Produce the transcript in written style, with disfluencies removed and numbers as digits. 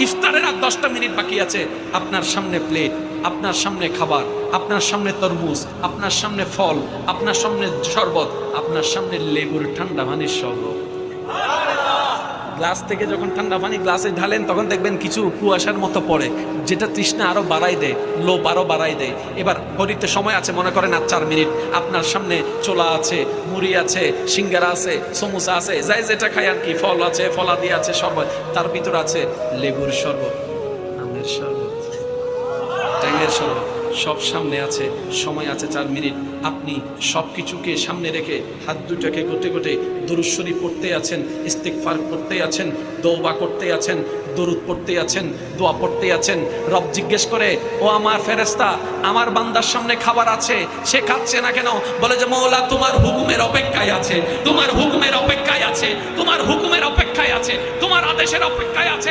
ইফতারের আর 10টা মিনিট বাকি আছে, আপনার সামনে প্লেট, আপনার সামনে খাবার, আপনার সামনে তরমুজ, আপনার সামনে ফল, আপনার সামনে শরবত, আপনার সামনে লেবুর ঠান্ডা পানির শরবত। গ্লাস থেকে যখন ঠান্ডা পানি গ্লাসে ঢালেন তখন দেখবেন কিছু কুয়াশার মতো পড়ে, যেটা তৃষ্ণা আরো বাড়াই দেয়, লোভ আরো বাড়াই দেয়। এবার ঘড়িতে সময় আছে, মনে করেন আর 4 মিনিট, আপনার সামনে ছোলা আছে, মুড়ি আছে, সিঙ্গারা আছে, সমোসা আছে, যাই যেটা খাই আর কি, ফল আছে, ফলাদি আছে, শরবত, তার ভিতর আছে লেবুর শরবত, আমের শরবত, ট্যাঙের শরবত, সব সামনে আছে, সময় আছে 4 মিনিট। আপনি সব কিছুকে সামনে রেখে হাত দুটাকে গোটে গোটে দরুদ শরীফ পড়তে আছেন, ইস্তিগফার করতে আছেন, দোয়া করতে আছেন, দরুদ পড়তে আছেন, দোয়া পড়তে আছেন। রব জিজ্ঞেস করে, ও আমার ফেরেশতা, আমার বান্দার সামনে খাবার আছে, সে খাচ্ছে না কেন? বলে যে মওলা তোমার হুকুমের অপেক্ষায় আছে, তোমার হুকুমের অপেক্ষায় আছে, তোমার হুকুমের অপেক্ষায় আছে, তোমার আদেশের অপেক্ষায় আছে।